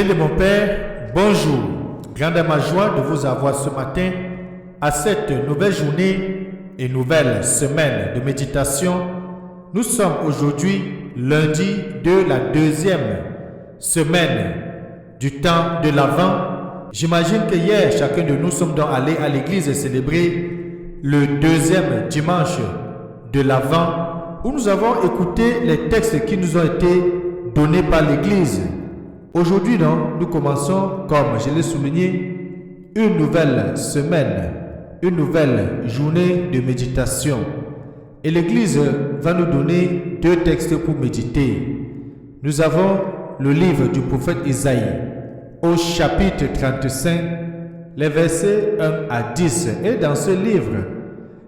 bien de mon Père, bonjour. Grande est ma joie de vous avoir ce matin à cette nouvelle journée et nouvelle semaine de méditation. Nous sommes aujourd'hui lundi de la deuxième semaine du temps de l'Avent. J'imagine que hier, chacun de nous sommes donc allés à l'église célébrer le deuxième dimanche de l'Avent où nous avons écouté les textes qui nous ont été donnés par l'église. Aujourd'hui, nous commençons, comme je l'ai souligné, une nouvelle semaine, une nouvelle journée de méditation. Et l'Église va nous donner deux textes pour méditer. Nous avons le livre du prophète Isaïe, au chapitre 35, les versets 1 à 10. Et dans ce livre,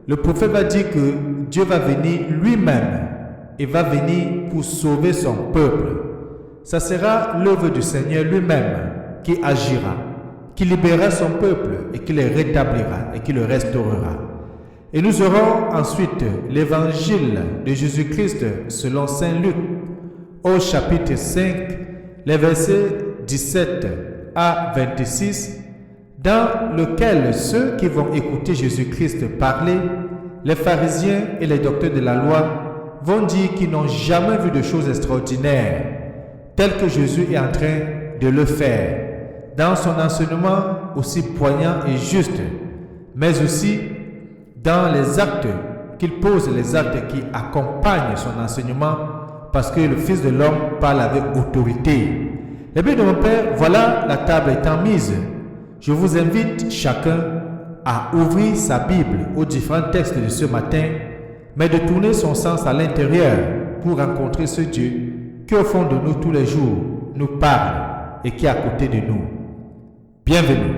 le prophète va dire que Dieu va venir lui-même et va venir pour sauver son peuple. Ça sera l'œuvre du Seigneur lui-même qui agira, qui libérera son peuple et qui le rétablira et qui le restaurera. Et nous aurons ensuite l'évangile de Jésus-Christ selon Saint Luc au chapitre 5, les versets 17 à 26, dans lequel ceux qui vont écouter Jésus-Christ parler, les pharisiens et les docteurs de la loi, vont dire qu'ils n'ont jamais vu de choses extraordinaires tel que Jésus est en train de le faire, dans son enseignement aussi poignant et juste, mais aussi dans les actes qu'il pose, les actes qui accompagnent son enseignement, parce que le Fils de l'homme parle avec autorité. Eh bien, de mon Père, voilà la table étant mise. Je vous invite chacun à ouvrir sa Bible aux différents textes de ce matin, mais de tourner son sens à l'intérieur pour rencontrer ce Dieu qui au fond de nous tous les jours nous parle et qui est à côté de nous. Bienvenue.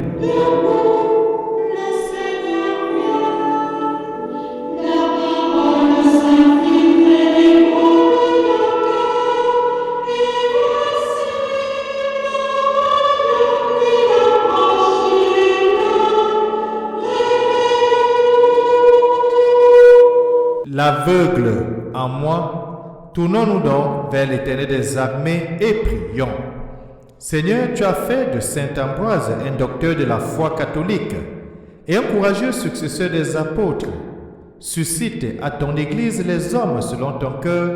L'aveugle en moi, tournons-nous donc vers l'Éternel des armées et prions. Seigneur, tu as fait de saint Ambroise un docteur de la foi catholique et un courageux successeur des apôtres. Suscite à ton Église les hommes selon ton cœur,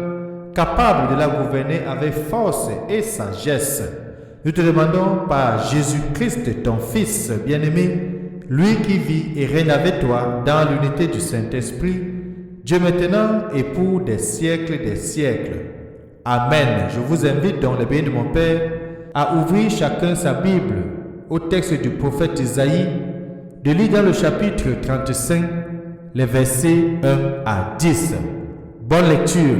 capables de la gouverner avec force et sagesse. Nous te demandons par Jésus-Christ, ton Fils bien-aimé, lui qui vit et règne avec toi dans l'unité du Saint-Esprit, Dieu maintenant et pour des siècles des siècles. Amen. Je vous invite dans le bien de mon Père à ouvrir chacun sa Bible au texte du prophète Isaïe, de lire dans le chapitre 35, les versets 1 à 10. Bonne lecture.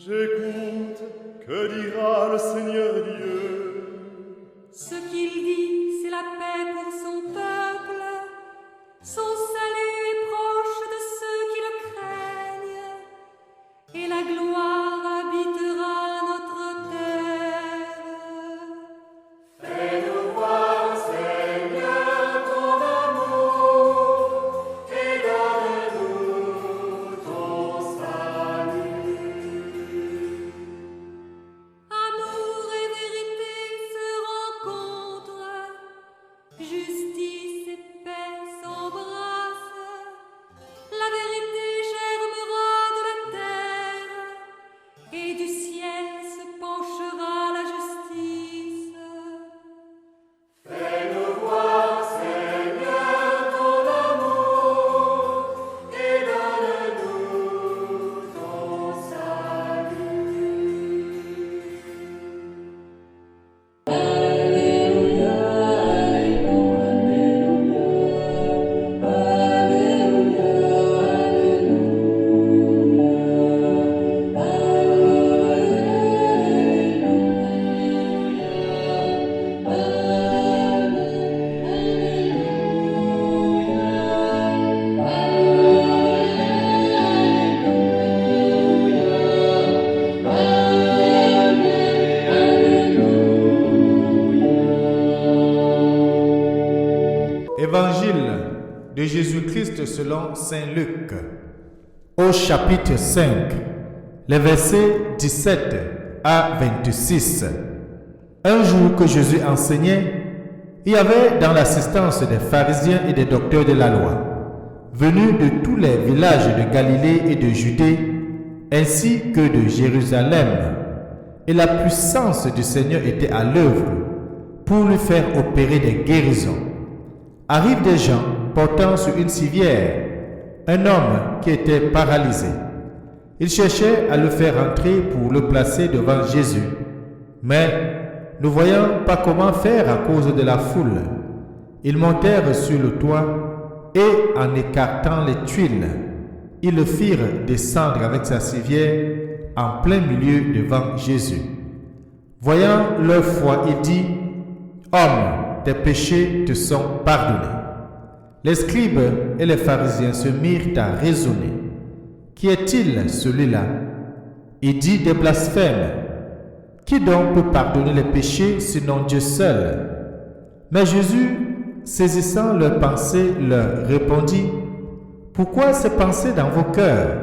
J'écoute, que dira le Seigneur Dieu? Ce qu'il dit, c'est la paix pour son peuple. Son salut est proche de ceux qui le craignent, et la gloire habitera notre terre. Évangile de Jésus-Christ selon Saint Luc, au chapitre 5, les versets 17 à 26. Un jour que Jésus enseignait, il y avait dans l'assistance des pharisiens et des docteurs de la loi, venus de tous les villages de Galilée et de Judée, ainsi que de Jérusalem, et la puissance du Seigneur était à l'œuvre pour lui faire opérer des guérisons. Arrivent des gens portant sur une civière un homme qui était paralysé. Ils cherchaient à le faire entrer pour le placer devant Jésus, mais ne voyant pas comment faire à cause de la foule, ils montèrent sur le toit et, en écartant les tuiles, ils le firent descendre avec sa civière en plein milieu devant Jésus. Voyant leur foi, il dit: « Homme, tes péchés te sont pardonnés. » Les scribes et les pharisiens se mirent à raisonner. Qui est-il celui-là? Il dit des blasphèmes. Qui donc peut pardonner les péchés sinon Dieu seul? Mais Jésus, saisissant leurs pensées, leur répondit: Pourquoi ces pensées dans vos cœurs?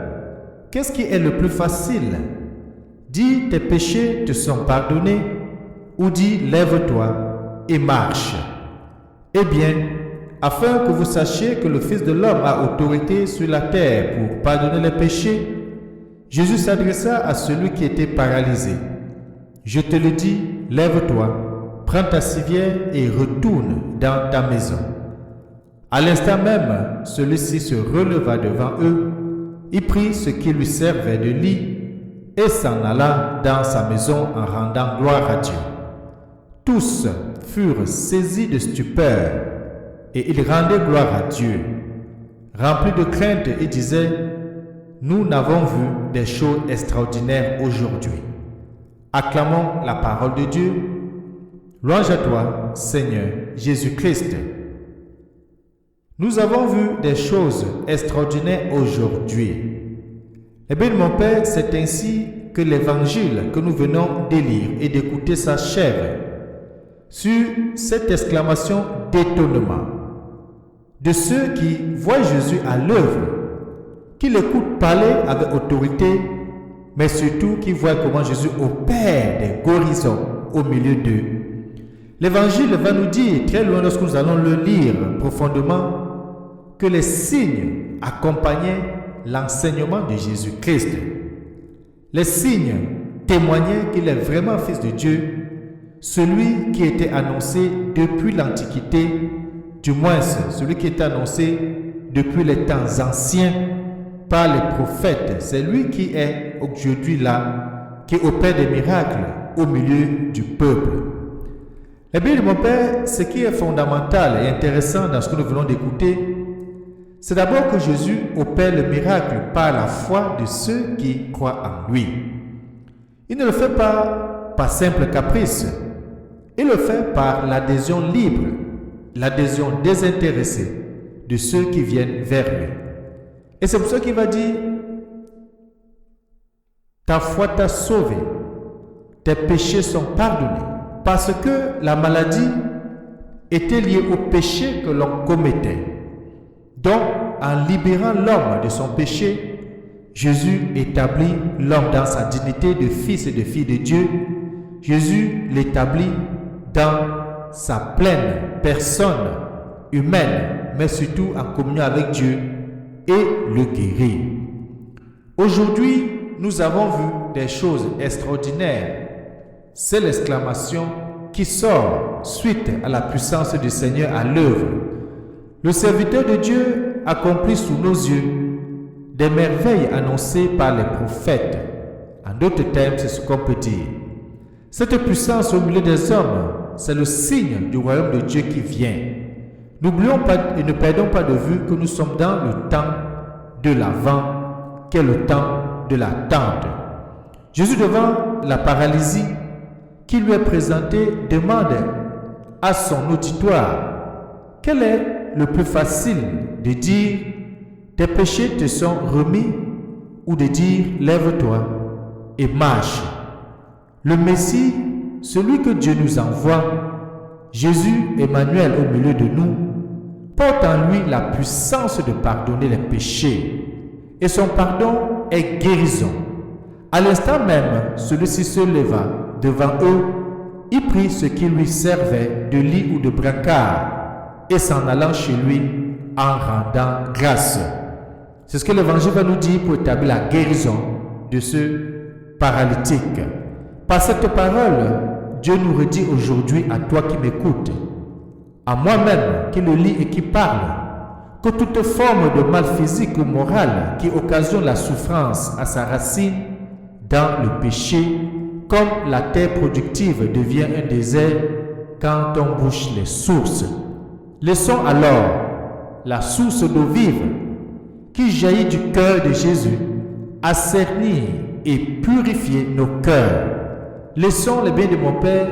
Qu'est-ce qui est le plus facile? Dis tes péchés te sont pardonnés, ou dis lève-toi et marche. Eh bien, afin que vous sachiez que le Fils de l'homme a autorité sur la terre pour pardonner les péchés, Jésus s'adressa à celui qui était paralysé. Je te le dis, lève-toi, prends ta civière et retourne dans ta maison. À l'instant même, celui-ci se releva devant eux, il prit ce qui lui servait de lit et s'en alla dans sa maison en rendant gloire à Dieu. Tous furent saisis de stupeur et ils rendaient gloire à Dieu. Remplis de crainte, ils disaient: Nous n'avons vu des choses extraordinaires aujourd'hui. Acclamons la parole de Dieu. Louange à toi, Seigneur Jésus-Christ. Nous avons vu des choses extraordinaires aujourd'hui. Eh bien, mon Père, c'est ainsi que l'évangile que nous venons de lire et d'écouter s'achève sur cette exclamation d'étonnement de ceux qui voient Jésus à l'œuvre, qui l'écoutent parler avec autorité, mais surtout qui voient comment Jésus opère des guérisons au milieu d'eux. L'évangile va nous dire, très loin lorsque nous allons le lire profondément, que les signes accompagnaient l'enseignement de Jésus-Christ. Les signes témoignaient qu'il est vraiment Fils de Dieu, celui qui était annoncé depuis l'Antiquité, du moins celui qui était annoncé depuis les temps anciens par les prophètes. C'est lui qui est aujourd'hui là, qui opère des miracles au milieu du peuple. Eh bien, mon Père, ce qui est fondamental et intéressant dans ce que nous venons d'écouter, c'est d'abord que Jésus opère le miracle par la foi de ceux qui croient en lui. Il ne le fait pas par simple caprice. Il le fait par l'adhésion libre, l'adhésion désintéressée de ceux qui viennent vers lui. Et c'est pour ça qu'il va dire: ta foi t'a sauvé, tes péchés sont pardonnés. Parce que la maladie était liée au péché que l'on commettait. Donc, en libérant l'homme de son péché, Jésus établit l'homme dans sa dignité de fils et de fille de Dieu. Jésus l'établit dans sa pleine personne humaine, mais surtout en communion avec Dieu, et le guérit. Aujourd'hui, nous avons vu des choses extraordinaires. C'est l'exclamation qui sort suite à la puissance du Seigneur à l'œuvre. Le serviteur de Dieu accomplit sous nos yeux des merveilles annoncées par les prophètes. En d'autres termes, c'est ce qu'on peut dire. Cette puissance au milieu des hommes, c'est le signe du royaume de Dieu qui vient. N'oublions pas et ne perdons pas de vue que nous sommes dans le temps de l'Avent, qui est le temps de l'attente. Jésus, devant la paralysie qui lui est présentée, demande à son auditoire: quel est le plus facile, de dire tes péchés te sont remis, ou de dire lève-toi et marche? Le Messie, celui que Dieu nous envoie, Jésus Emmanuel au milieu de nous, porte en lui la puissance de pardonner les péchés, et son pardon est guérison. À l'instant même, celui-ci se leva devant eux, il prit ce qui lui servait de lit ou de brancard, et s'en allant chez lui en rendant grâce. C'est ce que l'Évangile va nous dire pour établir la guérison de ce paralytique. Par cette parole, Dieu nous redit aujourd'hui à toi qui m'écoutes, à moi-même qui le lis et qui parle, que toute forme de mal physique ou moral qui occasionne la souffrance à sa racine dans le péché, comme la terre productive devient un désert quand on bouche les sources. Laissons alors la source d'eau vive qui jaillit du cœur de Jésus assainir et purifier nos cœurs. Laissons les biens de mon Père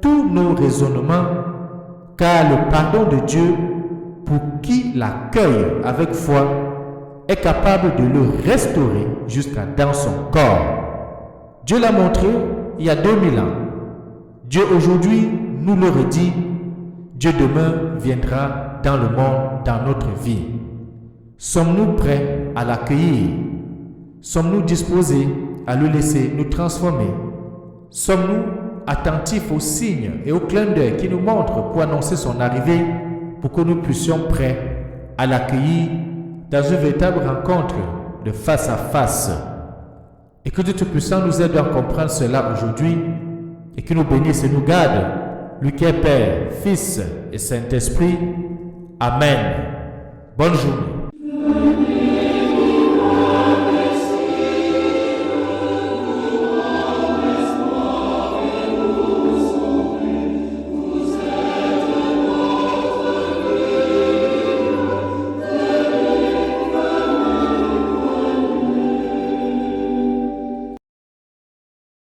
tous nos raisonnements, car le pardon de Dieu, pour qui l'accueille avec foi, est capable de le restaurer jusqu'à dans son corps. Dieu l'a montré il y a 2000 ans. Dieu aujourd'hui nous le redit. Dieu demain viendra dans le monde, dans notre vie. Sommes-nous prêts à l'accueillir? Sommes-nous disposés à le laisser nous transformer? Sommes-nous attentifs aux signes et aux clins d'œil qui nous montrent pour annoncer son arrivée, pour que nous puissions prêts à l'accueillir dans une véritable rencontre de face à face? Et que Dieu Tout-Puissant nous aide à comprendre cela aujourd'hui et qu'il nous bénisse et nous garde, lui qui est Père, Fils et Saint-Esprit. Amen. Bonne journée.